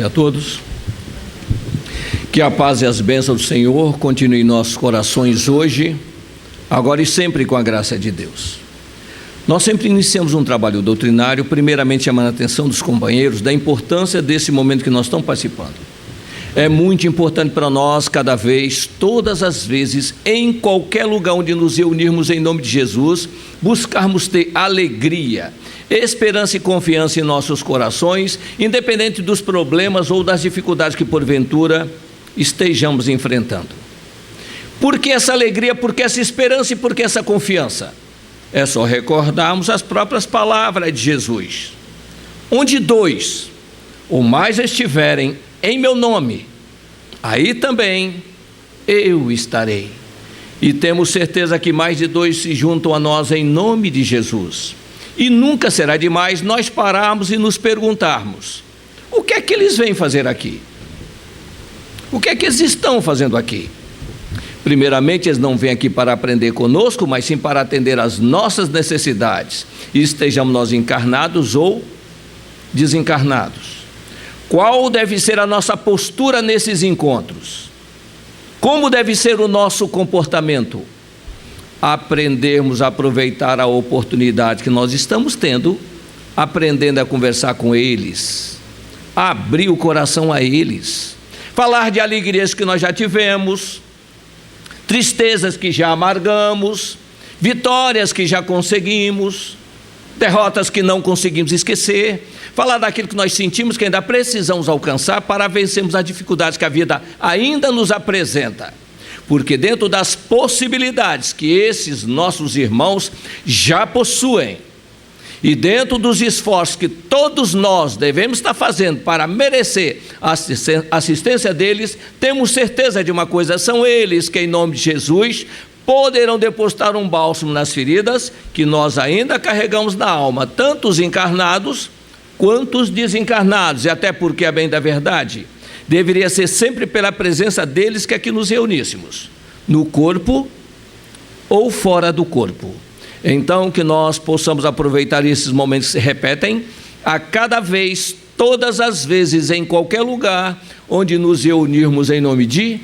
a todos. Que a paz e as bênçãos do Senhor continuem em nossos corações hoje, agora e sempre, com a graça de Deus. Nós sempre iniciamos um trabalho doutrinário, primeiramente chamando a atenção dos companheiros da importância desse momento que nós estamos participando. É muito importante para nós, cada vez, todas as vezes, em qualquer lugar onde nos reunirmos em nome de Jesus, buscarmos ter alegria, esperança e confiança em nossos corações, independente dos problemas ou das dificuldades que porventura estejamos enfrentando. Por que essa alegria, por que essa esperança e por que essa confiança? É só recordarmos as próprias palavras de Jesus: onde dois ou mais estiverem em meu nome, aí também eu estarei. E temos certeza que mais de dois se juntam a nós em nome de Jesus. E nunca será demais nós pararmos e nos perguntarmos: o que é que eles vêm fazer aqui? O que é que eles estão fazendo aqui? Primeiramente, eles não vêm aqui para aprender conosco, mas sim para atender às nossas necessidades, e estejamos nós encarnados ou desencarnados. Qual deve ser a nossa postura nesses encontros? Como deve ser o nosso comportamento? Aprendermos a aproveitar a oportunidade que nós estamos tendo, aprendendo a conversar com eles, abrir o coração a eles, falar de alegrias que nós já tivemos, tristezas que já amargamos, vitórias que já conseguimos, derrotas que não conseguimos esquecer, falar daquilo que nós sentimos que ainda precisamos alcançar para vencermos as dificuldades que a vida ainda nos apresenta. Porque dentro das possibilidades que esses nossos irmãos já possuem, e dentro dos esforços que todos nós devemos estar fazendo para merecer a assistência deles, temos certeza de uma coisa: são eles que, em nome de Jesus, poderão depositar um bálsamo nas feridas que nós ainda carregamos na alma, tanto os encarnados quanto os desencarnados. E até porque, a bem da verdade, deveria ser sempre pela presença deles que aqui nos reuníssemos, no corpo ou fora do corpo. Então, que nós possamos aproveitar esses momentos que se repetem a cada vez, todas as vezes, em qualquer lugar onde nos reunirmos em nome de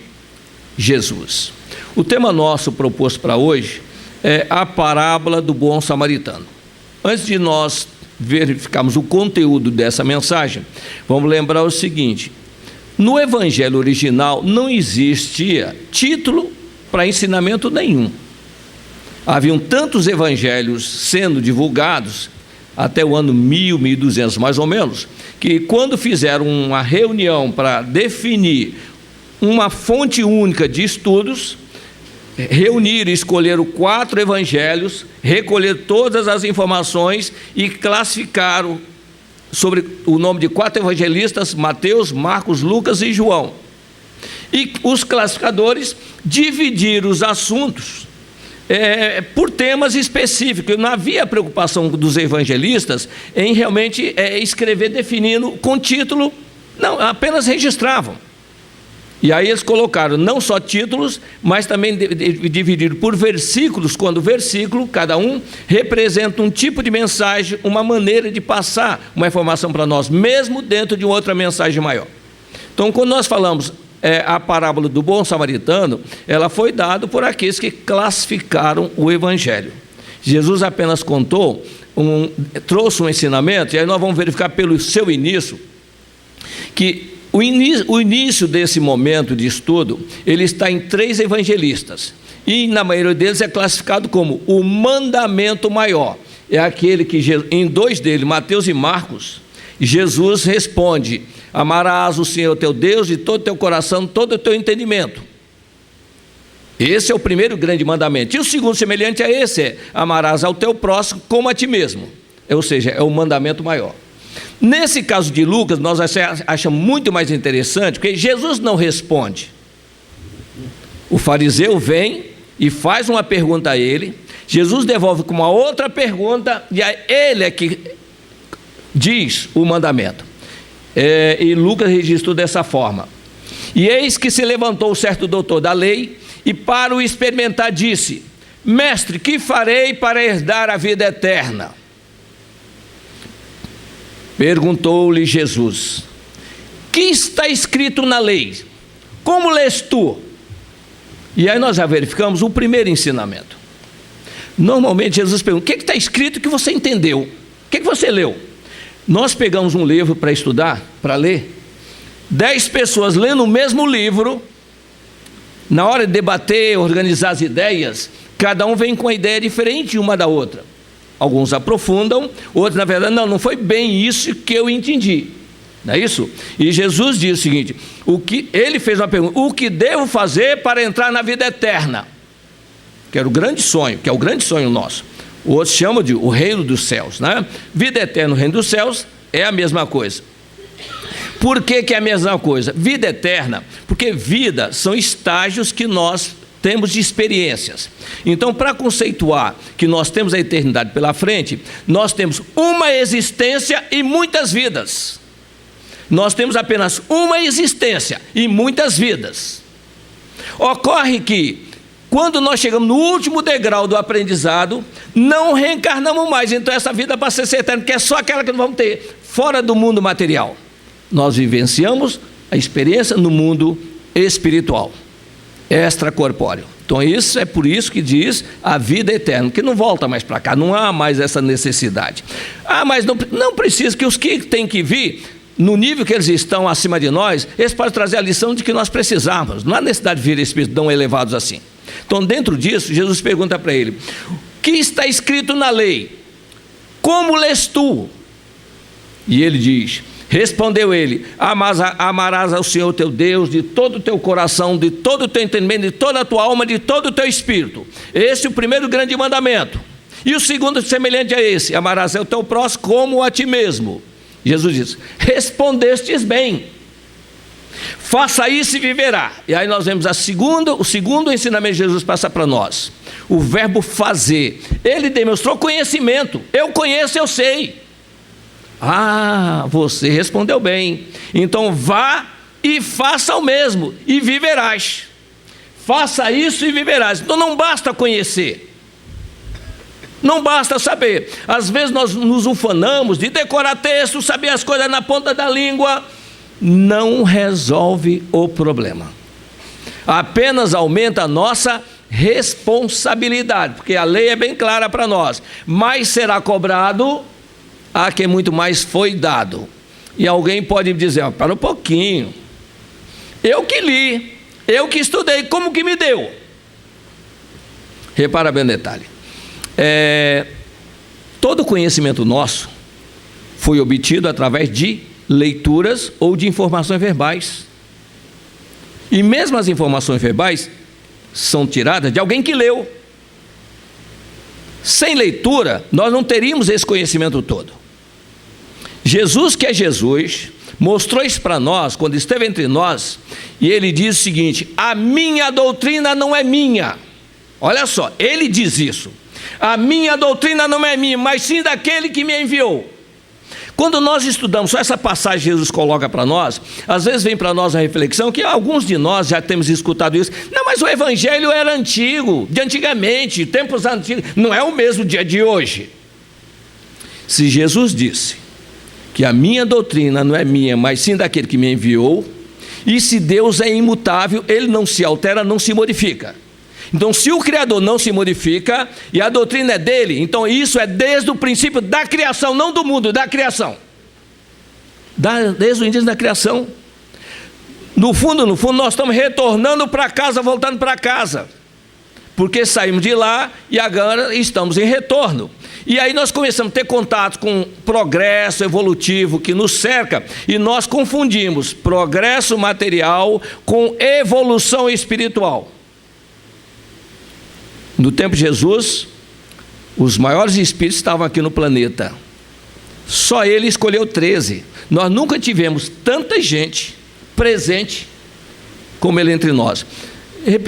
Jesus. O tema nosso proposto para hoje é a parábola do bom samaritano. Antes de nós verificarmos o conteúdo dessa mensagem, vamos lembrar o seguinte: no evangelho original não existia título para ensinamento nenhum. Haviam tantos evangelhos sendo divulgados, até o ano 1000, 1200 mais ou menos, que quando fizeram uma reunião para definir uma fonte única de estudos, reuniram e escolheram 4 evangelhos, recolheram todas as informações e classificaram sobre o nome de 4 evangelistas: Mateus, Marcos, Lucas e João. E os classificadores dividiram os assuntos por temas específicos. Não havia preocupação dos evangelistas em realmente escrever definindo com título, não, apenas registravam. E aí eles colocaram não só títulos, mas também dividiram por versículos, quando o versículo, cada um, representa um tipo de mensagem, uma maneira de passar uma informação para nós, mesmo dentro de outra mensagem maior. Então, quando nós falamos a parábola do bom samaritano, ela foi dada por aqueles que classificaram o evangelho. Jesus apenas trouxe um ensinamento, e aí nós vamos verificar pelo seu início, que o início desse momento de estudo, ele está em 3 evangelistas, e na maioria deles é classificado como o mandamento maior. É aquele que, em 2 deles, Mateus e Marcos, Jesus responde: amarás o Senhor teu Deus de todo o teu coração, todo o teu entendimento. Esse é o primeiro grande mandamento. E o segundo semelhante a esse é: amarás ao teu próximo como a ti mesmo. Ou seja, é o mandamento maior. Nesse caso de Lucas, nós achamos muito mais interessante, porque Jesus não responde. O fariseu vem e faz uma pergunta a ele, Jesus devolve com uma outra pergunta, e aí ele é que diz o mandamento. E Lucas registrou dessa forma: e eis que se levantou certo doutor da lei, e para o experimentar disse: mestre, que farei para herdar a vida eterna? Perguntou-lhe Jesus: que está escrito na lei? Como lês tu? E aí nós já verificamos o primeiro ensinamento. Normalmente Jesus pergunta: o que está escrito que você entendeu? O que você leu? Nós pegamos um livro para estudar, para ler. 10 pessoas lendo o mesmo livro, na hora de debater, organizar as ideias, cada um vem com uma ideia diferente uma da outra. Alguns aprofundam, outros, na verdade, não foi bem isso que eu entendi. Não é isso? E Jesus diz o seguinte: ele fez uma pergunta: o que devo fazer para entrar na vida eterna? Que era o grande sonho, que é o grande sonho nosso. O outro chama de o reino dos céus, né? Vida eterna, o reino dos céus é a mesma coisa. Por que é a mesma coisa? Vida eterna, porque vida são estágios que nós temos de experiências. Então, para conceituar que nós temos a eternidade pela frente, nós temos uma existência e muitas vidas. Nós temos apenas uma existência e muitas vidas. Ocorre que, quando nós chegamos no último degrau do aprendizado, não reencarnamos mais. Então essa vida passa a ser eterna, que é só aquela que nós vamos ter fora do mundo material. Nós vivenciamos a experiência no mundo espiritual, extracorpóreo. Então isso é por isso que diz a vida eterna, que não volta mais para cá, não há mais essa necessidade. Mas não precisa, que os que têm que vir, no nível que eles estão acima de nós, eles podem trazer a lição de que nós precisamos. Não há necessidade de vir espíritos tão elevados assim. Então, dentro disso, Jesus pergunta para ele: o que está escrito na lei? Como lês tu? E ele diz, respondeu ele: amarás ao Senhor teu Deus de todo o teu coração, de todo o teu entendimento, de toda a tua alma, de todo o teu espírito. Esse é o primeiro grande mandamento. E o segundo, semelhante a esse: amarás ao teu próximo como a ti mesmo. Jesus diz: respondestes bem, faça isso e viverá. E aí nós vemos o segundo ensinamento de Jesus passa para nós, o verbo fazer. Ele demonstrou conhecimento: eu conheço, eu sei. Você respondeu bem, então vá e faça o mesmo e viverás. Faça isso e viverás. Então não basta conhecer, não basta saber. Às vezes nós nos ufanamos de decorar texto, saber as coisas na ponta da língua. Não resolve o problema, apenas aumenta a nossa responsabilidade, porque a lei é bem clara para nós: mais será cobrado a quem muito mais foi dado. E alguém pode dizer: para um pouquinho, eu que li, eu que estudei, como que me deu? Repara bem o detalhe: todo conhecimento nosso foi obtido através de leituras ou de informações verbais. E mesmo as informações verbais são tiradas de alguém que leu. Sem leitura, nós não teríamos esse conhecimento todo. Jesus, que é Jesus, mostrou isso para nós quando esteve entre nós, e ele diz o seguinte: a minha doutrina não é minha. Olha só, ele diz isso: a minha doutrina não é minha, mas sim daquele que me enviou. Quando nós estudamos só essa passagem que Jesus coloca para nós, às vezes vem para nós a reflexão que alguns de nós já temos escutado isso: não, mas o evangelho era antigo, de antigamente, tempos antigos, não é o mesmo dia de hoje. Se Jesus disse que a minha doutrina não é minha, mas sim daquele que me enviou, e se Deus é imutável, ele não se altera, não se modifica. Então, se o Criador não se modifica e a doutrina é dele, então isso é desde o princípio da criação, não do mundo, da criação. Desde o início da criação. No fundo, nós estamos retornando para casa, voltando para casa, porque saímos de lá e agora estamos em retorno. E aí nós começamos a ter contato com o progresso evolutivo que nos cerca, e nós confundimos progresso material com evolução espiritual. No tempo de Jesus, os maiores espíritos estavam aqui no planeta. Só ele escolheu 13. Nós nunca tivemos tanta gente presente como ele entre nós.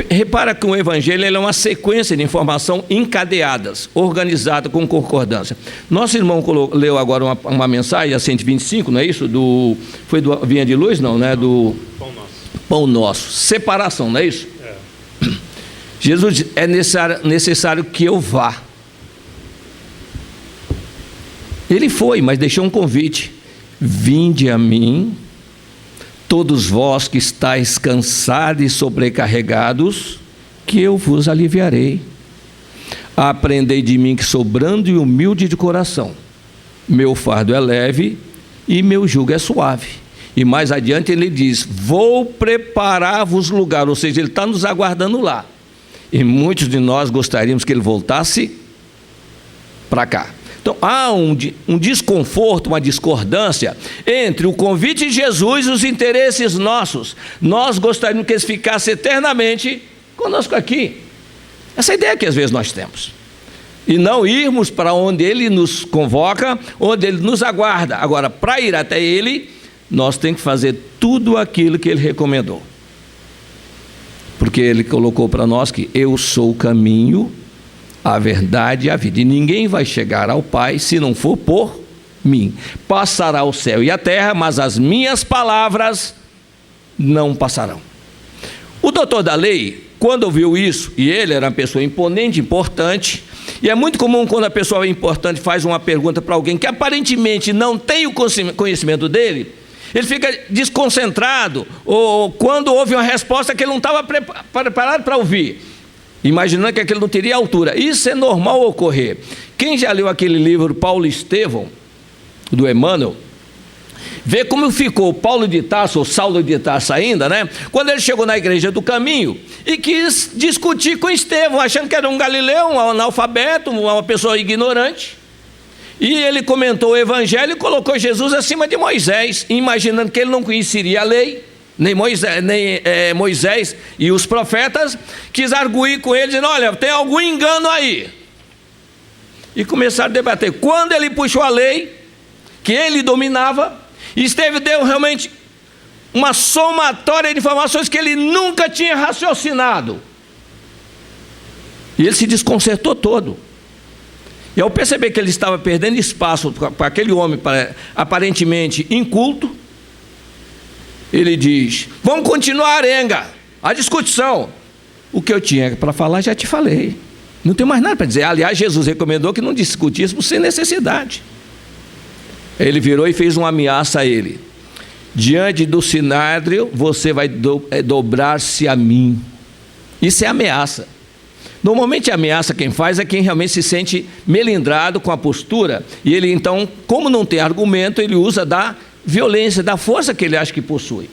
Repara que o Evangelho é uma sequência de informação encadeadas, organizada com concordância. Nosso irmão leu agora uma mensagem, a 125, não é isso? Foi do Vinha de Luz? Não, né? Do Pão Nosso. Separação, não é isso? Jesus diz: é necessário que eu vá. Ele foi, mas deixou um convite: vinde a mim todos vós que estáis cansados e sobrecarregados, que eu vos aliviarei. Aprendei de mim que sou brando e humilde de coração. Meu fardo é leve e meu jugo é suave. E mais adiante ele diz, vou preparar-vos lugar, ou seja, ele está nos aguardando lá. E muitos de nós gostaríamos que ele voltasse para cá. Então há um desconforto, uma discordância entre o convite de Jesus e os interesses nossos. Nós gostaríamos que eles ficassem eternamente conosco aqui. Essa ideia que às vezes nós temos. E não irmos para onde ele nos convoca, onde ele nos aguarda. Agora, para ir até ele, nós temos que fazer tudo aquilo que ele recomendou. Porque ele colocou para nós que eu sou o caminho, a verdade e a vida. E ninguém vai chegar ao Pai se não for por mim. Passará o céu e a terra, mas as minhas palavras não passarão. O doutor da lei, quando ouviu isso, e ele era uma pessoa imponente, importante, e é muito comum quando a pessoa importante faz uma pergunta para alguém que aparentemente não tem o conhecimento dele, ele fica desconcentrado, ou quando ouve uma resposta que ele não estava preparado para ouvir, imaginando que aquele não teria altura. Isso é normal ocorrer. Quem já leu aquele livro Paulo e Estevão, do Emmanuel, vê como ficou Paulo de Tarso, ou Saulo de Tarso ainda, né? Quando ele chegou na igreja do caminho e quis discutir com Estevão, achando que era um galileu, um analfabeto, uma pessoa ignorante. E ele comentou o evangelho e colocou Jesus acima de Moisés, imaginando que ele não conheceria a lei, nem Moisés e os profetas. Quis arguir com ele, dizendo, olha, tem algum engano aí. E começaram a debater. Quando ele puxou a lei, que ele dominava, Estevão deu realmente uma somatória de informações que ele nunca tinha raciocinado. E ele se desconcertou todo. E ao perceber que ele estava perdendo espaço para aquele homem aparentemente inculto, ele diz, vamos continuar a arenga, a discussão. O que eu tinha para falar já te falei. Não tenho mais nada para dizer. Aliás, Jesus recomendou que não discutíssemos sem necessidade. Ele virou e fez uma ameaça a ele. Diante do sinédrio, você vai dobrar-se a mim. Isso é ameaça. Normalmente a ameaça quem faz é quem realmente se sente melindrado com a postura. E ele então, como não tem argumento, ele usa da violência, da força que ele acha que possui.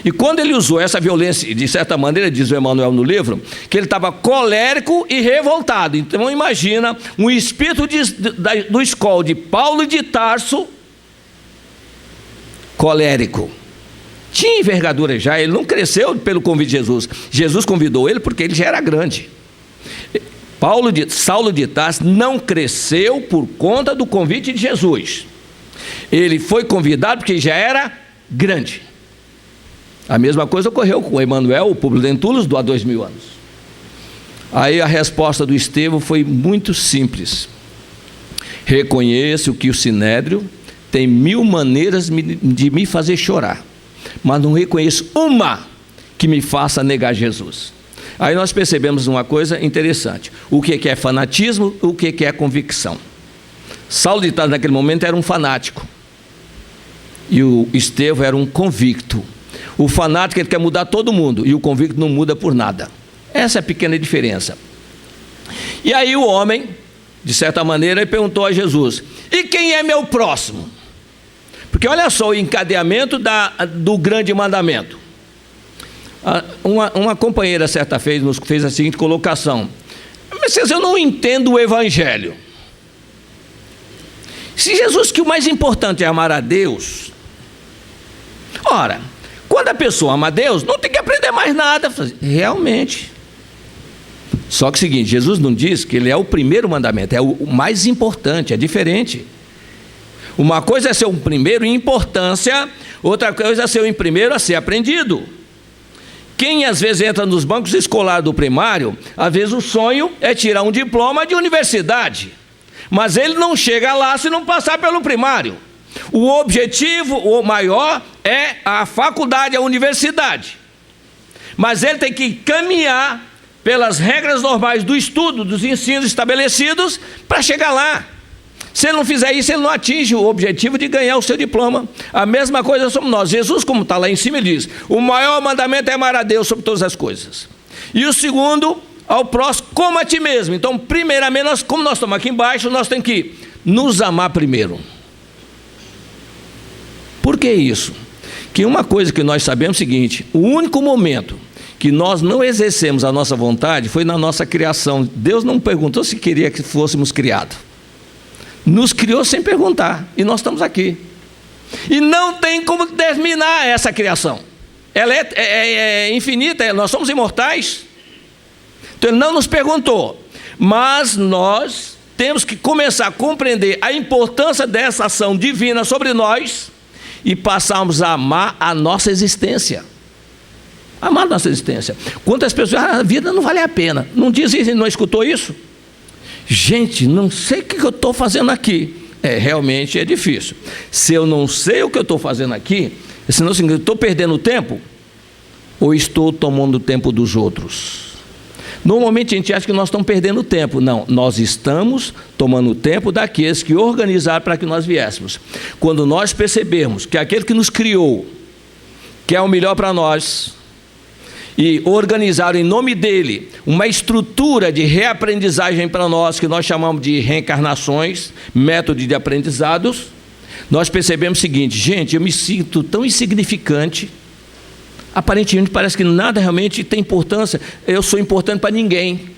E quando ele usou essa violência, de certa maneira, diz o Emmanuel no livro, que ele estava colérico e revoltado. Então imagina um espírito do escol de Paulo de Tarso, colérico. Tinha envergadura já, ele não cresceu pelo convite de Jesus. Jesus convidou ele porque ele já era grande. Saulo de Tarso não cresceu por conta do convite de Jesus. Ele foi convidado porque já era grande. A mesma coisa ocorreu com Emanuel, o Públio Lentulus, há 2000 anos. Aí a resposta do Estevão foi muito simples. Reconheço que o sinédrio tem 1000 maneiras de me fazer chorar, mas não reconheço uma que me faça negar Jesus. Aí nós percebemos uma coisa interessante. O que é fanatismo, o que é convicção. Saulo de Tarso naquele momento era um fanático. E o Estevão era um convicto. O fanático ele quer mudar todo mundo. E o convicto não muda por nada. Essa é a pequena diferença. E aí o homem, de certa maneira, ele perguntou a Jesus, e quem é meu próximo? Porque olha só o encadeamento do grande mandamento. Uma companheira certa vez nos fez a seguinte colocação: mas eu não entendo o evangelho. Se Jesus, que o mais importante é amar a Deus, ora, quando a pessoa ama a Deus, não tem que aprender mais nada. Realmente. Só que é o seguinte, Jesus não diz que ele é o primeiro mandamento, é o mais importante, é diferente. Uma coisa é ser o primeiro em importância, outra coisa é ser o primeiro a ser aprendido. Quem às vezes entra nos bancos escolares do primário, às vezes o sonho é tirar um diploma de universidade, mas ele não chega lá se não passar pelo primário. O objetivo, o maior, é a faculdade, a universidade, mas ele tem que caminhar pelas regras normais do estudo, dos ensinos estabelecidos, para chegar lá. Se ele não fizer isso, ele não atinge o objetivo de ganhar o seu diploma. A mesma coisa somos nós. Jesus, como está lá em cima, ele diz: o maior mandamento é amar a Deus sobre todas as coisas. E o segundo, ao próximo, como a ti mesmo. Então, primeiramente, como nós estamos aqui embaixo, nós temos que nos amar primeiro. Por que isso? Que uma coisa que nós sabemos é o seguinte: o único momento que nós não exercemos a nossa vontade foi na nossa criação. Deus não perguntou se queria que fôssemos criados. Nos criou sem perguntar, e nós estamos aqui. E não tem como terminar essa criação. Ela é infinita, nós somos imortais. Então ele não nos perguntou, mas nós temos que começar a compreender a importância dessa ação divina sobre nós e passarmos a amar a nossa existência. Amar a nossa existência. Quantas pessoas, a vida não vale a pena. Não diz isso, não escutou isso? Gente, não sei o que eu estou fazendo aqui. Realmente é difícil. Se eu não sei o que eu estou fazendo aqui, senão eu estou perdendo tempo ou estou tomando o tempo dos outros? Normalmente a gente acha que nós estamos perdendo tempo. Não, nós estamos tomando o tempo daqueles que organizaram para que nós viéssemos. Quando nós percebermos que aquele que nos criou quer o melhor para nós, e organizaram em nome dele uma estrutura de reaprendizagem para nós, que nós chamamos de reencarnações, método de aprendizados, nós percebemos o seguinte: gente, eu me sinto tão insignificante, aparentemente parece que nada realmente tem importância, eu sou importante para ninguém.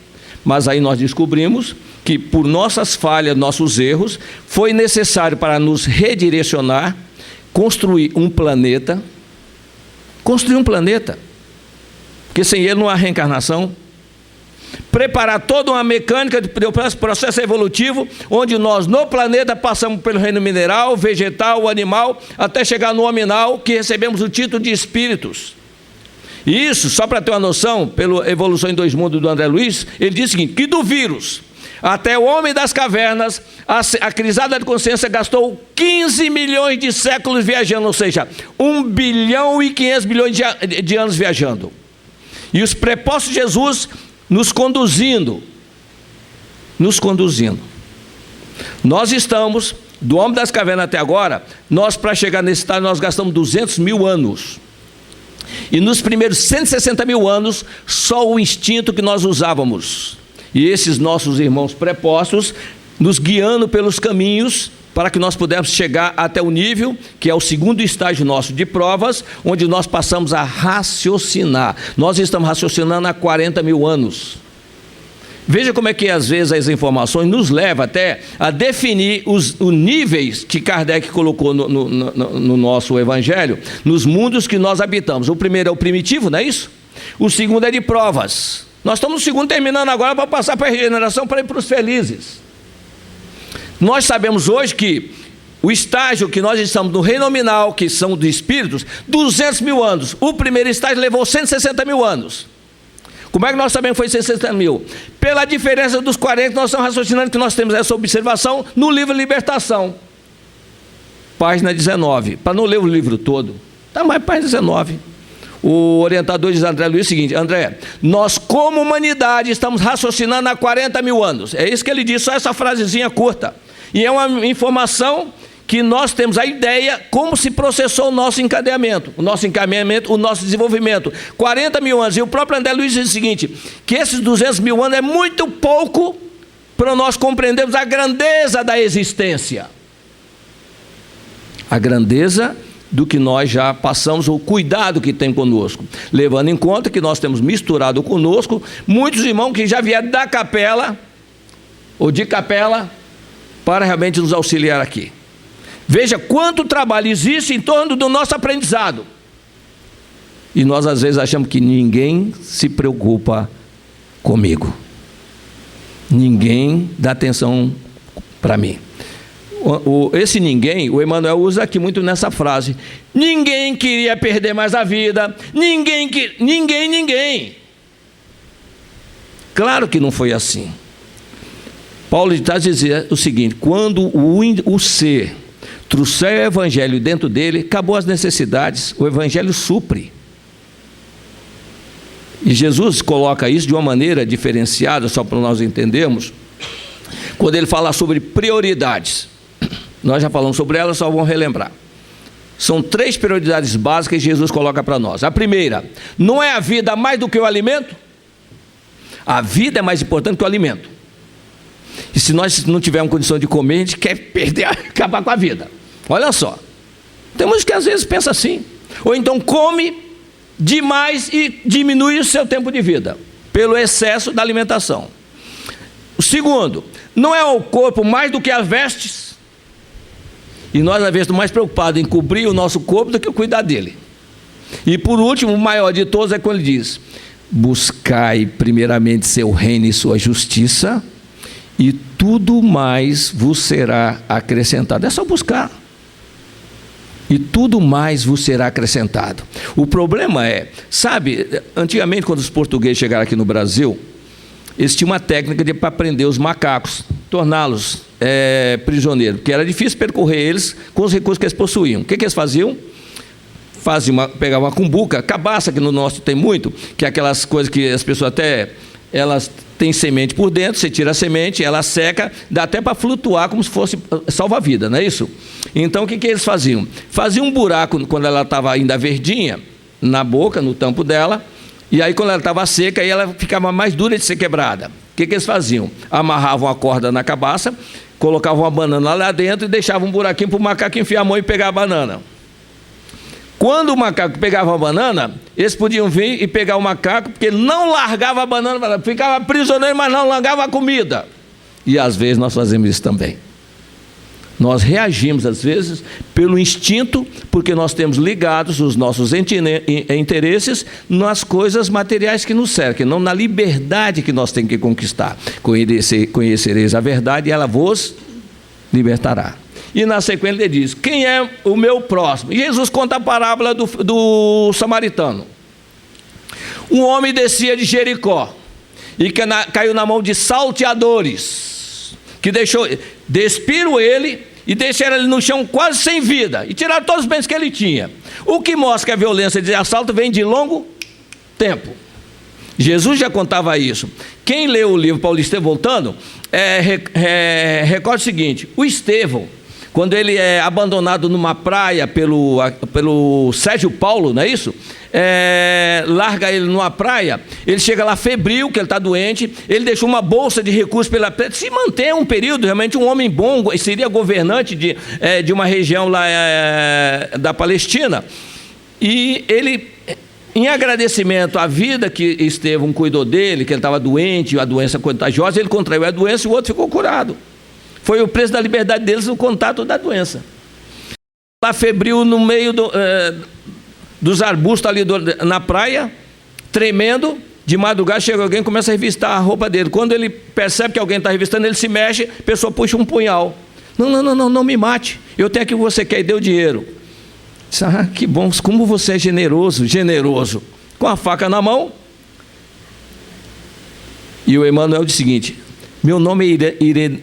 Mas aí nós descobrimos que por nossas falhas, nossos erros, foi necessário para nos redirecionar, construir um planeta, porque sem ele não há reencarnação. Preparar toda uma mecânica de processo evolutivo, onde nós no planeta passamos pelo reino mineral, vegetal, animal, até chegar no nominal, que recebemos o título de espíritos. E isso, só para ter uma noção, pela Evolução em Dois Mundos do André Luiz, ele diz o seguinte: que do vírus até o homem das cavernas, a crisada de consciência gastou 15 milhões de séculos viajando, ou seja, 1 bilhão e 500 bilhões de anos viajando. E os prepostos de Jesus nos conduzindo. Nós estamos, do homem das cavernas até agora, nós para chegar nesse estado, nós gastamos 200 mil anos. E nos primeiros 160 mil anos, só o instinto que nós usávamos. E esses nossos irmãos prepostos, nos guiando pelos caminhos, para que nós pudéssemos chegar até o nível, que é o segundo estágio nosso de provas, onde nós passamos a raciocinar. Nós estamos raciocinando há 40 mil anos. Veja como é que às vezes as informações nos levam até a definir os níveis que Kardec colocou no nosso evangelho, nos mundos que nós habitamos. O primeiro é o primitivo, não é isso? O segundo é de provas. Nós estamos no segundo terminando agora para passar para a regeneração, para ir para os felizes. Nós sabemos hoje que o estágio que nós estamos no reino nominal, que são dos espíritos, 200 mil anos. O primeiro estágio levou 160 mil anos. Como é que nós sabemos que foi 160 mil? Pela diferença dos 40, nós estamos raciocinando que nós temos essa observação no livro Libertação. Página 19. Para não ler o livro todo. Está mais página 19. O orientador diz a André Luiz o seguinte: André, nós como humanidade estamos raciocinando há 40 mil anos. É isso que ele diz, só essa frasezinha curta. E é uma informação que nós temos a ideia como se processou o nosso encadeamento, o nosso desenvolvimento. 40 mil anos. E o próprio André Luiz diz o seguinte: que esses 200 mil anos é muito pouco para nós compreendermos a grandeza da existência. A grandeza do que nós já passamos, o cuidado que tem conosco, levando em conta que nós temos misturado conosco muitos irmãos que já vieram da capela, ou de capela, para realmente nos auxiliar aqui. Veja quanto trabalho existe em torno do nosso aprendizado. E nós às vezes achamos que ninguém se preocupa comigo. Ninguém dá atenção para mim. Esse ninguém, o Emmanuel usa aqui muito nessa frase: ninguém queria perder mais a vida, ninguém. Claro que não foi assim. Paulo de Tarso dizia o seguinte: quando o ser trouxer o evangelho dentro dele, acabou as necessidades, o evangelho supre. E Jesus coloca isso de uma maneira diferenciada, só para nós entendermos, quando ele fala sobre prioridades. Nós já falamos sobre elas, só vamos relembrar. São 3 prioridades básicas que Jesus coloca para nós. A primeira, não é a vida mais do que o alimento? A vida é mais importante que o alimento. E se nós não tivermos condição de comer, a gente quer perder, acabar com a vida. Olha só. Tem muitos que às vezes pensam assim. Ou então come demais e diminui o seu tempo de vida, pelo excesso da alimentação. O segundo, não é o corpo mais do que as vestes? E nós, às vezes, estamos mais preocupados em cobrir o nosso corpo do que cuidar dele. E por último, o maior de todos é quando ele diz: buscai primeiramente seu reino e sua justiça, e tudo mais vos será acrescentado. É só buscar. E tudo mais vos será acrescentado. O problema é, sabe, antigamente quando os portugueses chegaram aqui no Brasil, eles tinham uma técnica para prender os macacos, torná-los prisioneiros, porque era difícil percorrer eles com os recursos que eles possuíam. O que eles faziam? Pegavam uma cumbuca, cabaça, que no nosso tem muito, que é aquelas coisas que as pessoas até, elas têm semente por dentro, você tira a semente, ela seca, dá até para flutuar como se fosse salva-vida, não é isso? Então o que eles faziam? Faziam um buraco quando ela estava ainda verdinha, na boca, no tampo dela, e aí quando ela estava seca, aí ela ficava mais dura de ser quebrada. O que eles faziam? Amarravam a corda na cabaça, colocavam uma banana lá dentro e deixavam um buraquinho para o macaco enfiar a mão e pegar a banana. Quando o macaco pegava a banana, eles podiam vir e pegar o macaco, porque ele não largava a banana, ficava prisioneiro, mas não largava a comida. E às vezes nós fazemos isso também. Nós reagimos às vezes pelo instinto, porque nós temos ligados os nossos interesses nas coisas materiais que nos cercam, não na liberdade que nós temos que conquistar. Conhecereis a verdade e ela vos libertará. E na sequência ele diz: quem é o meu próximo? E Jesus conta a parábola do samaritano. Um homem descia de Jericó e caiu na mão de salteadores, que despiram ele e deixaram ele no chão quase sem vida, e tiraram todos os bens que ele tinha. O que mostra que a violência de assalto vem de longo tempo. Jesus já contava isso. Quem leu o livro Paulo Estevão voltando, recorda o seguinte: o Estevão, quando ele é abandonado numa praia pelo Sérgio Paulo, não é isso? Larga ele numa praia, ele chega lá febril, que ele está doente, ele deixou uma bolsa de recursos se mantém um período, realmente um homem bom, seria governante de uma região lá da Palestina, e ele, em agradecimento à vida que Estevão cuidou dele, que ele estava doente, a doença contagiosa, ele contraiu a doença e o outro ficou curado. Foi o preço da liberdade deles, o contato da doença. Lá febril no meio dos arbustos ali na praia, tremendo, de madrugada chega alguém e começa a revistar a roupa dele. Quando ele percebe que alguém está revistando, ele se mexe, a pessoa puxa um punhal. Não me mate, eu tenho aqui o que você quer, e deu dinheiro. Que bom, como você é generoso. Com a faca na mão. E o Emmanuel diz o seguinte: meu nome é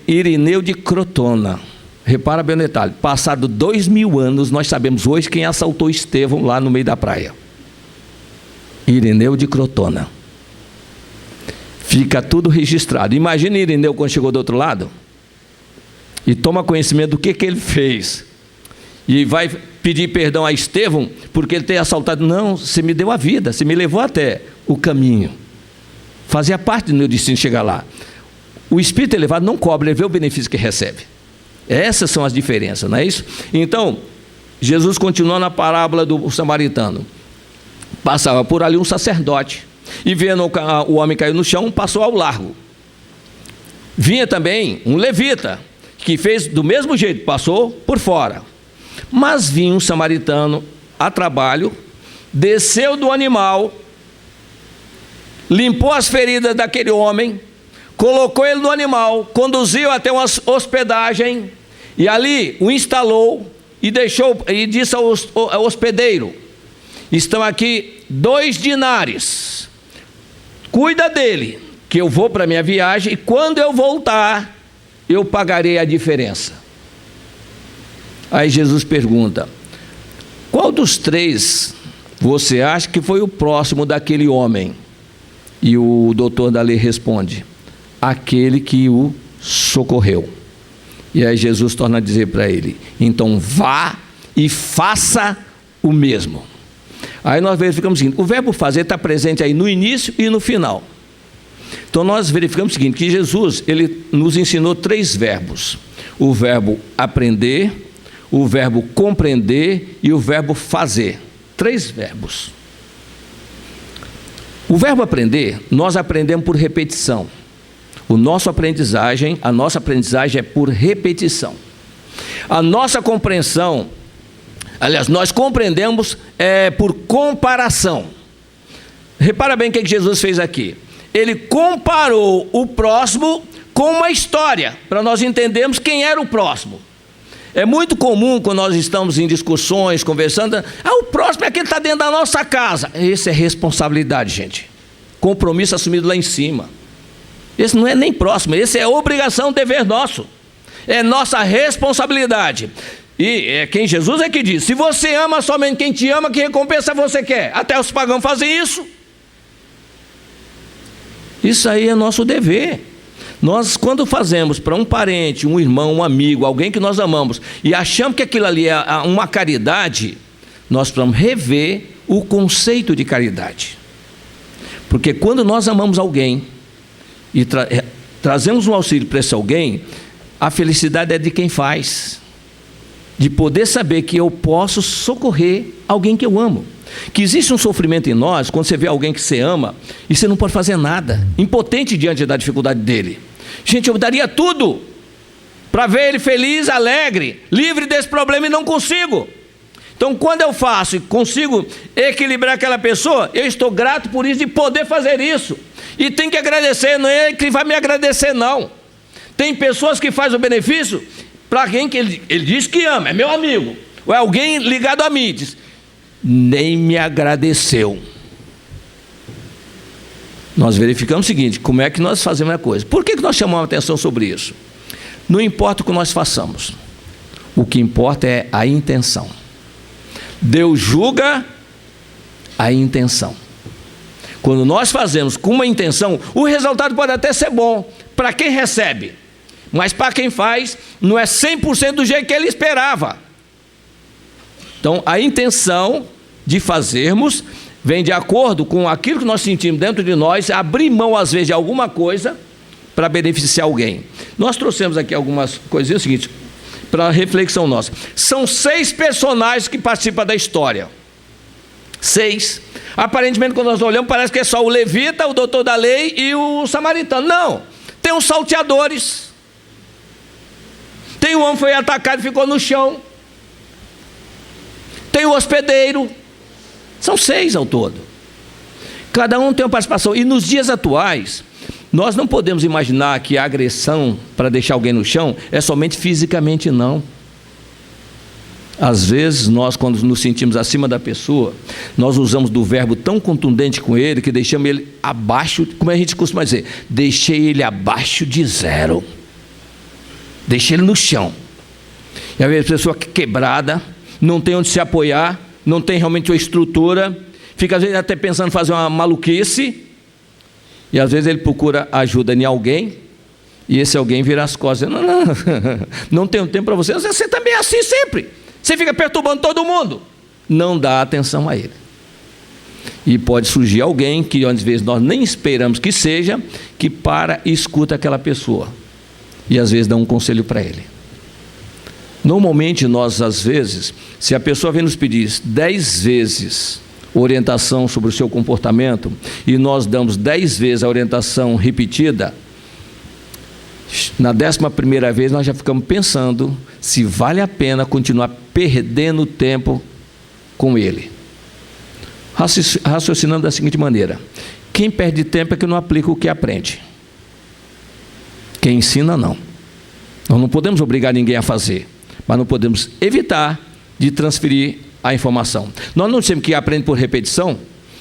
Irineu de Crotona. Repara bem o detalhe: passado 2000 anos, nós sabemos hoje quem assaltou Estevão lá no meio da praia. Irineu de Crotona. Fica tudo registrado. Imagina Irineu quando chegou do outro lado e toma conhecimento do que ele fez. E vai pedir perdão a Estevão porque ele tem assaltado. Não, você me deu a vida, você me levou até o caminho. Fazia parte do meu destino chegar lá. O espírito elevado não cobra, ele vê o benefício que recebe. Essas são as diferenças, não é isso? Então, Jesus continua na parábola do samaritano. Passava por ali um sacerdote, e vendo o homem cair no chão, passou ao largo. Vinha também um levita, que fez do mesmo jeito, passou por fora. Mas vinha um samaritano a trabalho, desceu do animal, limpou as feridas daquele homem, colocou ele no animal, conduziu até uma hospedagem, e ali o instalou e disse ao hospedeiro: estão aqui 2 dinares, cuida dele, que eu vou para a minha viagem, e quando eu voltar, eu pagarei a diferença. Aí Jesus pergunta: qual dos 3 você acha que foi o próximo daquele homem? E o doutor da lei responde: aquele que o socorreu. E aí Jesus torna a dizer para ele: então vá e faça o mesmo. Aí nós verificamos o seguinte: o verbo fazer está presente aí no início e no final. Então nós verificamos o seguinte, que Jesus, ele nos ensinou 3 verbos: o verbo aprender, o verbo compreender e o verbo fazer. 3 verbos. O verbo aprender, nós aprendemos por repetição. A nossa aprendizagem é por repetição. A nossa compreensão, aliás, nós compreendemos por comparação. Repara bem o que Jesus fez aqui. Ele comparou o próximo com uma história, para nós entendermos quem era o próximo. É muito comum quando nós estamos em discussões, conversando: o próximo é aquele que está dentro da nossa casa. Esse é responsabilidade, gente. Compromisso assumido lá em cima. Esse não é nem próximo, esse é obrigação, dever nosso. É nossa responsabilidade. E é quem Jesus é que diz: se você ama somente quem te ama, que recompensa você quer? Até os pagãos fazem isso. Isso aí é nosso dever. Nós, quando fazemos para um parente, um irmão, um amigo, alguém que nós amamos, e achamos que aquilo ali é uma caridade, nós precisamos rever o conceito de caridade. Porque quando nós amamos alguém e trazemos um auxílio para esse alguém, a felicidade é de quem faz, de poder saber que eu posso socorrer alguém que eu amo. Que existe um sofrimento em nós quando você vê alguém que você ama e você não pode fazer nada, impotente diante da dificuldade dele. Gente, eu daria tudo para ver ele feliz, alegre, livre desse problema, e não consigo. Então, quando eu faço e consigo equilibrar aquela pessoa, eu estou grato por isso, de poder fazer isso. E tem que agradecer, não é ele que vai me agradecer, não. Tem pessoas que fazem o benefício para alguém que ele diz que ama, é meu amigo, ou é alguém ligado a mim, diz: nem me agradeceu. Nós verificamos o seguinte: como é que nós fazemos a coisa? Por que nós chamamos a atenção sobre isso? Não importa o que nós façamos, o que importa é a intenção. Deus julga a intenção. Quando nós fazemos com uma intenção, o resultado pode até ser bom para quem recebe, mas para quem faz, não é 100% do jeito que ele esperava. Então, a intenção de fazermos vem de acordo com aquilo que nós sentimos dentro de nós, abrir mão às vezes de alguma coisa para beneficiar alguém. Nós trouxemos aqui algumas coisinhas seguintes para reflexão nossa. São 6 personagens que participam da história. 6. Aparentemente, quando nós olhamos, parece que é só o levita, o doutor da lei e o samaritano. Não, tem os salteadores, tem o homem que foi atacado e ficou no chão, tem o hospedeiro. São 6 ao todo. Cada um tem uma participação. E nos dias atuais, nós não podemos imaginar que a agressão para deixar alguém no chão é somente fisicamente, não. Às vezes nós, quando nos sentimos acima da pessoa, nós usamos do verbo tão contundente com ele, que deixamos ele abaixo, como a gente costuma dizer, deixei ele abaixo de zero, deixei ele no chão. E às vezes a pessoa quebrada, não tem onde se apoiar, não tem realmente uma estrutura, fica às vezes até pensando em fazer uma maluquice, e às vezes ele procura ajuda em alguém, e esse alguém vira as costas: não tenho tempo para você. Você também é assim sempre, você fica perturbando todo mundo, não dá atenção a ele. E pode surgir alguém que às vezes nós nem esperamos que seja, que para e escuta aquela pessoa, e às vezes dá um conselho para ele. Normalmente nós, às vezes, se a pessoa vem nos pedir 10 vezes orientação sobre o seu comportamento, e nós damos 10 vezes a orientação repetida, na 11ª vez nós já ficamos pensando se vale a pena continuar perdendo tempo com ele. Raciocinando da seguinte maneira: quem perde tempo é que não aplica o que aprende. Quem ensina, não. Nós não podemos obrigar ninguém a fazer, mas não podemos evitar de transferir a informação. Nós não dizemos que aprende por repetição.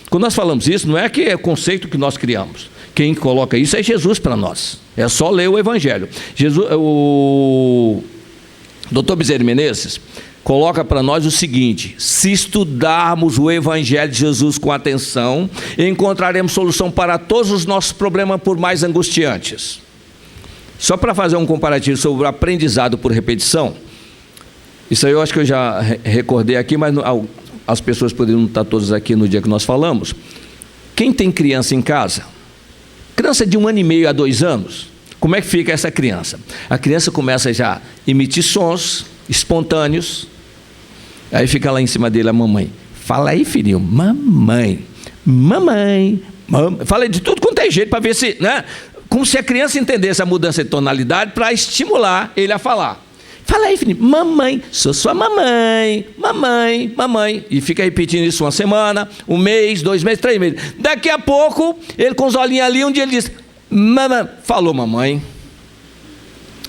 Quando nós falamos isso, não é que é o conceito que nós criamos. Quem coloca isso é Jesus para nós. É só ler o Evangelho. O Dr. Bezerra de Menezes coloca para nós o seguinte: se estudarmos o Evangelho de Jesus com atenção, encontraremos solução para todos os nossos problemas, por mais angustiantes. Só para fazer um comparativo sobre o aprendizado por repetição, isso aí eu acho que eu já recordei aqui, mas as pessoas poderiam estar todas aqui no dia que nós falamos. Quem tem criança em casa, criança de 1 ano e meio a 2 anos, como é que fica essa criança? A criança começa já a emitir sons espontâneos, aí fica lá em cima dele a mamãe. Fala aí, filhinho, mamãe, mamãe, mamãe. Fala de tudo quanto é jeito para ver se, né? Como se a criança entendesse a mudança de tonalidade para estimular ele a falar. Fala aí, filhinho, mamãe, sou sua mamãe, mamãe, mamãe. E fica repetindo isso 1 semana, 1 mês, 2 meses, 3 meses. Daqui a pouco, ele com os olhinhos ali, um dia ele diz, mamãe, falou mamãe.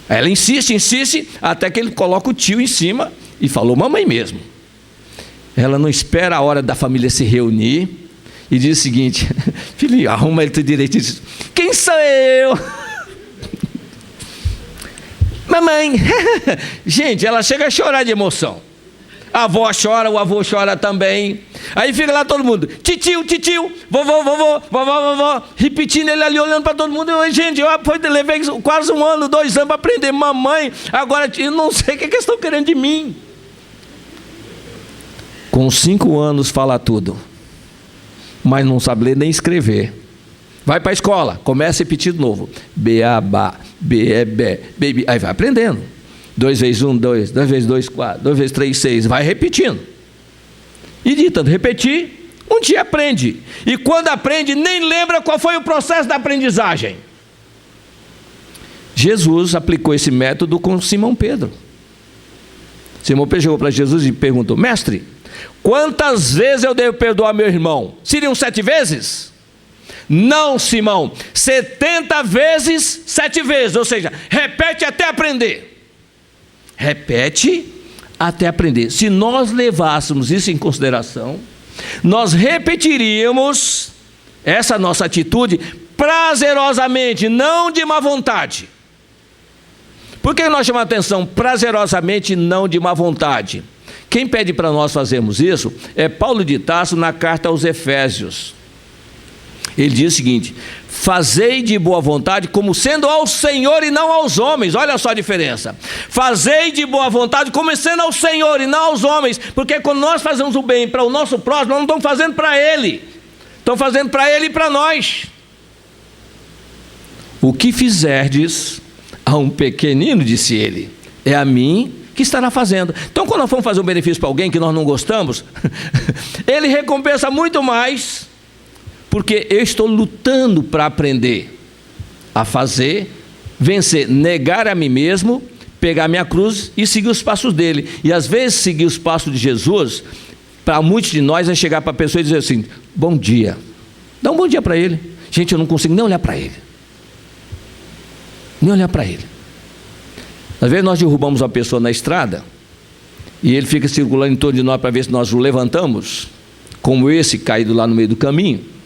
Aí ela insiste, até que ele coloca o tio em cima e falou mamãe mesmo. Ela não espera a hora da família se reunir e diz o seguinte, filhinho, arruma ele tudo direito e diz, quem sou eu? Mamãe. Gente, ela chega a chorar de emoção. A avó chora, o avô chora também. Aí fica lá todo mundo, titio, vovô, vovó, repetindo ele ali, olhando para todo mundo. Gente, eu levei quase 1 ano, 2 anos para aprender mamãe. Agora eu não sei o que eles estão querendo de mim. Com 5 anos fala tudo, mas não sabe ler nem escrever. Vai para a escola, começa a repetir de novo. Beabá, bebé, baby. Aí vai aprendendo. 2 vezes 1, 2. 2 vezes 2, 4. 2 vezes 3, 6. Vai repetindo. E de tanto repetir, um dia aprende. E quando aprende, nem lembra qual foi o processo da aprendizagem. Jesus aplicou esse método com Simão Pedro. Simão Pedro chegou para Jesus e perguntou, mestre, quantas vezes eu devo perdoar meu irmão? Seriam 7 vezes? Não, Simão, 70 vezes 7 vezes, ou seja, repete até aprender. Repete até aprender. Se nós levássemos isso em consideração, nós repetiríamos essa nossa atitude prazerosamente, não de má vontade. Por que nós chamamos a atenção prazerosamente, não de má vontade? Quem pede para nós fazermos isso é Paulo de Tarso na carta aos Efésios. Ele diz o seguinte, fazei de boa vontade como sendo ao Senhor e não aos homens. Olha só a diferença. Fazei de boa vontade como sendo ao Senhor e não aos homens. Porque quando nós fazemos o bem para o nosso próximo, nós não estamos fazendo para ele. Estamos fazendo para ele e para nós. O que fizerdes a um pequenino, disse ele, é a mim que estará fazendo. Então quando nós formos fazer um benefício para alguém que nós não gostamos, ele recompensa muito mais, porque eu estou lutando para aprender a fazer, vencer, negar a mim mesmo, pegar minha cruz e seguir os passos dele. E às vezes seguir os passos de Jesus, para muitos de nós, é chegar para a pessoa e dizer assim, bom dia. Dá um bom dia para ele. Gente, eu não consigo nem olhar para ele. Nem olhar para ele. Às vezes nós derrubamos uma pessoa na estrada e ele fica circulando em torno de nós para ver se nós o levantamos, como esse caído lá no meio do caminho.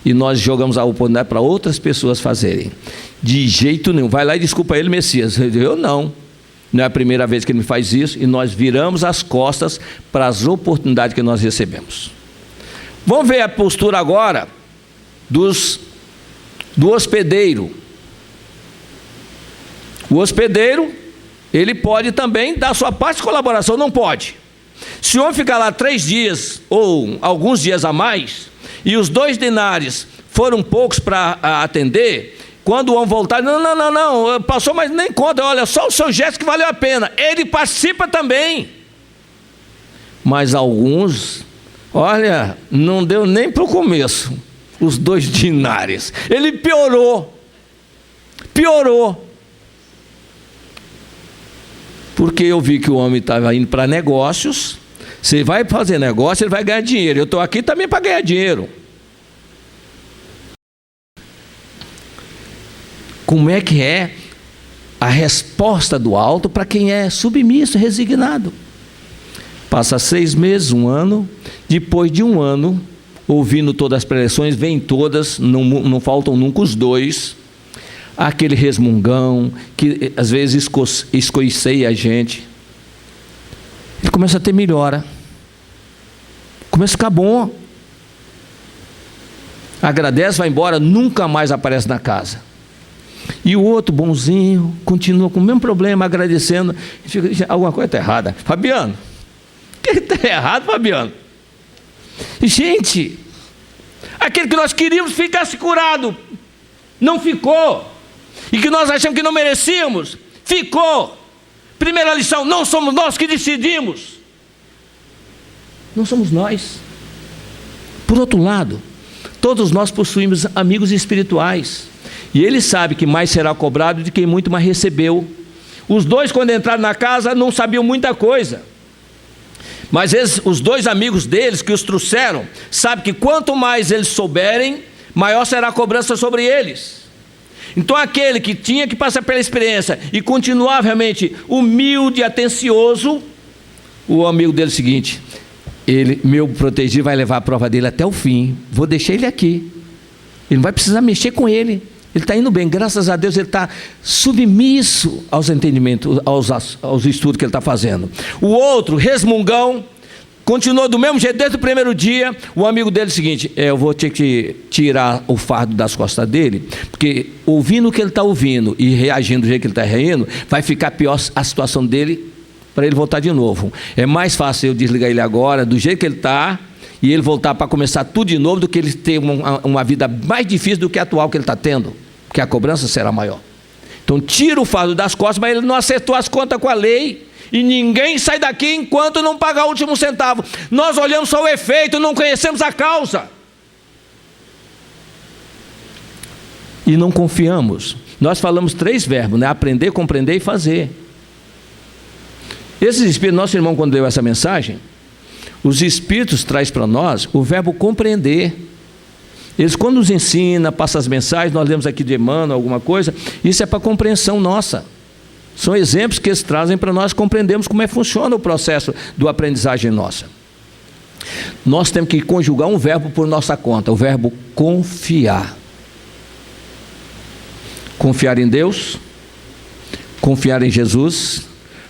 E nós jogamos a oportunidade para outras pessoas fazerem. De jeito nenhum. Vai lá e desculpa ele, Messias. Eu não. Não é a primeira vez que ele me faz isso. E nós viramos as costas para as oportunidades que nós recebemos. Vamos ver a postura agora do hospedeiro. O hospedeiro, ele pode também dar sua parte de colaboração. Não pode. Se o homem ficar lá 3 dias ou alguns dias a mais, e os 2 denários foram poucos para atender, quando o homem voltar, não, passou, mas nem conta, olha, só o seu gesto que valeu a pena, ele participa também. Mas alguns, olha, não deu nem para o começo, os 2 denários, ele piorou, porque eu vi que o homem estava indo para negócios. Se ele vai fazer negócio, ele vai ganhar dinheiro. Eu estou aqui também para ganhar dinheiro. Como é que é a resposta do alto para quem é submisso, resignado? Passa 6 meses, 1 ano. Depois de 1 ano, ouvindo todas as preleções, vêm todas, não faltam nunca os 2. Aquele resmungão que às vezes escoiceia a gente. Ele começa a ter melhora, começa a ficar bom, agradece, vai embora, nunca mais aparece na casa. E o outro, bonzinho, continua com o mesmo problema, agradecendo. Alguma coisa está errada. Fabiano, o que está errado, Fabiano? Gente, aquele que nós queríamos ficasse curado, não ficou. E que nós achamos que não merecíamos, ficou. Primeira lição, não somos nós que decidimos. Não somos nós. Por outro lado, todos nós possuímos amigos espirituais. E ele sabe que mais será cobrado de quem muito mais recebeu. Os dois, quando entraram na casa, não sabiam muita coisa. Mas os dois amigos deles que os trouxeram, sabem que quanto mais eles souberem, maior será a cobrança sobre eles. Então aquele que tinha que passar pela experiência e continuar realmente humilde e atencioso, o amigo dele é o seguinte: ele, meu protegido, vai levar a prova dele até o fim, vou deixar ele aqui, ele não vai precisar mexer com ele. Ele está indo bem, graças a Deus ele está submisso aos entendimentos, aos estudos que ele está fazendo. O outro, resmungão, continuou do mesmo jeito desde o primeiro dia. O amigo dele é o seguinte: eu vou ter que tirar o fardo das costas dele, porque ouvindo o que ele está ouvindo e reagindo do jeito que ele está reagindo, vai ficar pior a situação dele para ele voltar de novo. É mais fácil eu desligar ele agora, do jeito que ele está, e ele voltar para começar tudo de novo, do que ele ter uma vida mais difícil do que a atual que ele está tendo, porque a cobrança será maior. Então tira o fardo das costas, mas ele não acertou as contas com a lei, e ninguém sai daqui enquanto não pagar o último centavo. Nós olhamos só o efeito, não conhecemos a causa, e não confiamos. Nós falamos 3 verbos, né? Aprender, compreender e fazer. Esses espíritos, nosso irmão quando deu essa mensagem, os espíritos trazem para nós o verbo compreender. Eles quando nos ensinam, passam as mensagens, nós lemos aqui de Emmanuel alguma coisa, isso é para compreensão nossa. São exemplos que eles trazem para nós compreendermos como é que funciona o processo do aprendizagem nossa. Nós temos que conjugar um verbo por nossa conta, o verbo confiar. Confiar em Deus, confiar em Jesus,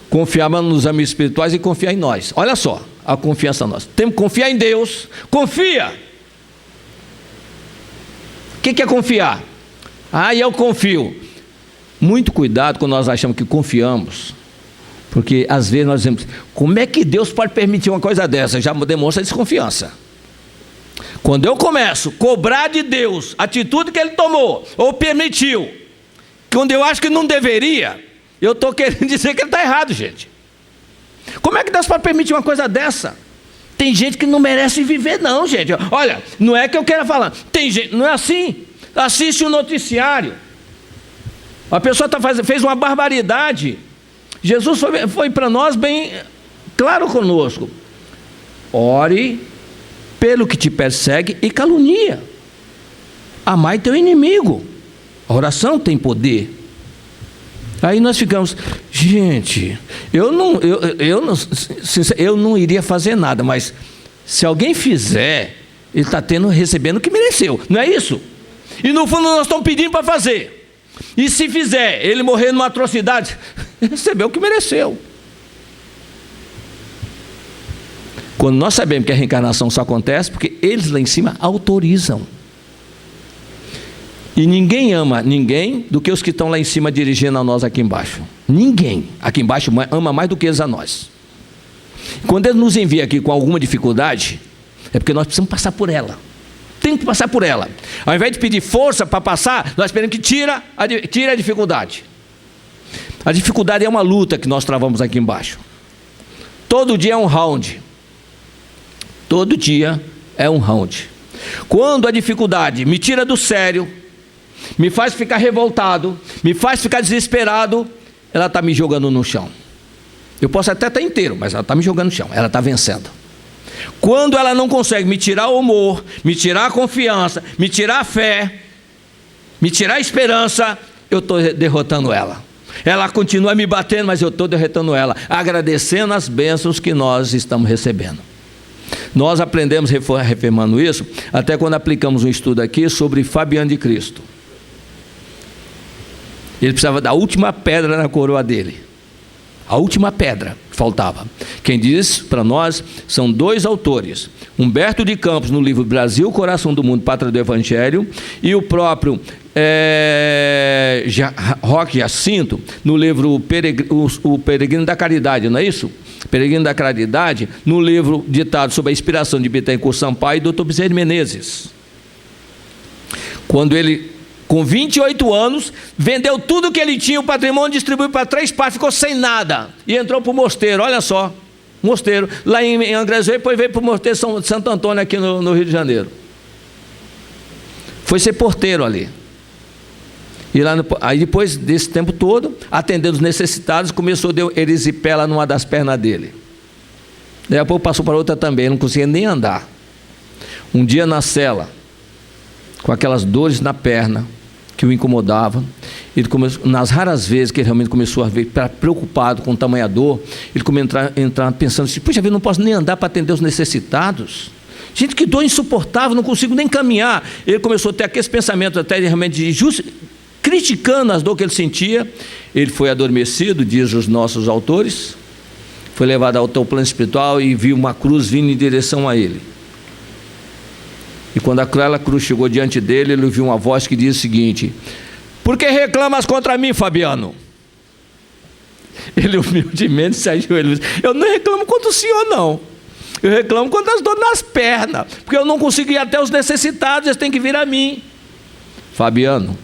confiar nos amigos espirituais e confiar em nós. Olha só a confiança nossa. Temos que confiar em Deus. Confia. O que é confiar? Eu confio. Muito cuidado quando nós achamos que confiamos, porque às vezes nós dizemos: como é que Deus pode permitir uma coisa dessa? Já demonstra desconfiança. Quando eu começo a cobrar de Deus a atitude que Ele tomou ou permitiu, quando eu acho que não deveria, eu estou querendo dizer que Ele está errado, gente. Como é que Deus pode permitir uma coisa dessa? Tem gente que não merece viver não, gente. Olha, não é que eu queira falar, tem gente, não é assim. Assiste o noticiário, a pessoa fez uma barbaridade. Jesus foi para nós bem claro conosco: ore pelo que te persegue e calunia, amai teu inimigo. A oração tem poder. Aí nós ficamos: gente, eu não iria fazer nada, mas se alguém fizer, ele está recebendo o que mereceu, não é isso? E no fundo nós estamos pedindo para fazer. E se fizer, ele morrer numa atrocidade, recebeu o que mereceu. Quando nós sabemos que a reencarnação só acontece porque eles lá em cima autorizam. E ninguém ama ninguém do que os que estão lá em cima dirigindo a nós aqui embaixo. Ninguém aqui embaixo ama mais do que eles a nós. Quando ele nos envia aqui com alguma dificuldade, é porque nós precisamos passar por ela. Tem que passar por ela. Ao invés de pedir força para passar, nós esperamos que tire a dificuldade. A dificuldade é uma luta que nós travamos aqui embaixo. Todo dia é um round. Todo dia é um round. Quando a dificuldade me tira do sério, me faz ficar revoltado, me faz ficar desesperado, ela está me jogando no chão. Eu posso até estar inteiro, mas ela está me jogando no chão, ela está vencendo. Quando ela não consegue me tirar o humor, me tirar a confiança, me tirar a fé, me tirar a esperança, eu estou derrotando ela. Ela continua me batendo, mas eu estou derrotando ela, agradecendo as bênçãos que nós estamos recebendo. Nós aprendemos, reafirmando isso, até quando aplicamos um estudo aqui sobre Fabiano de Cristo. Ele precisava da última pedra na coroa dele. A última pedra que faltava. Quem diz para nós são dois autores. Humberto de Campos, no livro Brasil, Coração do Mundo, Pátria do Evangelho, e o próprio Roque Jacinto, no livro O Peregrino da Caridade, não é isso? Peregrino da Caridade, no livro ditado sob a inspiração de Bittencourt Sampaio e Dr. Bezerra de Menezes. Quando ele, com 28 anos, vendeu tudo que ele tinha, o patrimônio, distribuiu para 3 partes, ficou sem nada, e entrou para o mosteiro, olha só, mosteiro, lá em Angra dos Reis, depois veio para o mosteiro de Santo Antônio, aqui no Rio de Janeiro. Foi ser porteiro ali. E lá aí depois desse tempo todo, atendendo os necessitados, começou a dar erisipela numa das pernas dele. Daí a pouco passou para outra também, não conseguia nem andar. Um dia na cela, com aquelas dores na perna que o incomodavam, ele começou, nas raras vezes que ele realmente começou a ver, preocupado com tamanha dor, ele começou a entrar pensando assim: puxa vida, não posso nem andar para atender os necessitados. Gente, que dor insuportável, não consigo nem caminhar. Ele começou a ter aqueles pensamentos até realmente de criticando as dores que ele sentia. Ele foi adormecido, diz os nossos autores, foi levado ao teu plano espiritual e viu uma cruz vindo em direção a ele. E quando aquela cruz chegou diante dele, ele ouviu uma voz que diz o seguinte: por que reclamas contra mim, Fabiano? Ele humildemente se ajoelhou e disse: eu não reclamo contra o senhor, não. Eu reclamo contra as dores nas pernas, porque eu não consigo ir até os necessitados, eles têm que vir a mim. Fabiano,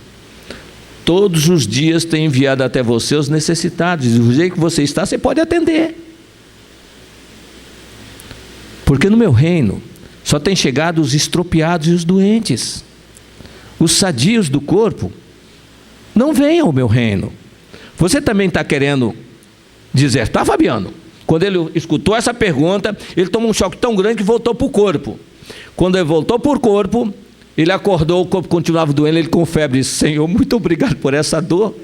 todos os dias tem enviado até você os necessitados, e do jeito que você está, você pode atender. Porque no meu reino só tem chegado os estropiados e os doentes. Os sadios do corpo não vêm ao meu reino. Você também está querendo desertar, Fabiano? Quando ele escutou essa pergunta, ele tomou um choque tão grande que voltou para o corpo. Quando ele voltou para o corpo, ele acordou, o corpo continuava doendo, ele com febre disse: Senhor, muito obrigado por essa dor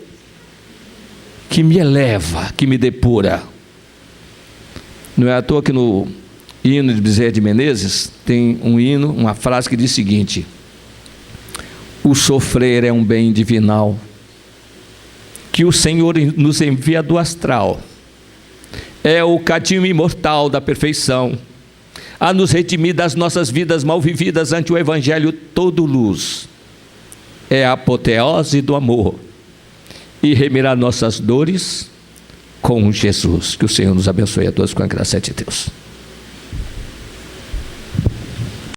que me eleva, que me depura. Não é à toa que no hino de Bezerra de Menezes tem um hino, uma frase que diz o seguinte: o sofrer é um bem divinal que o Senhor nos envia do astral, é o cadinho imortal da perfeição, a nos redimir das nossas vidas mal vividas ante o Evangelho todo luz, é a apoteose do amor e remirá nossas dores com Jesus. Que o Senhor nos abençoe a todos com a graça de Deus.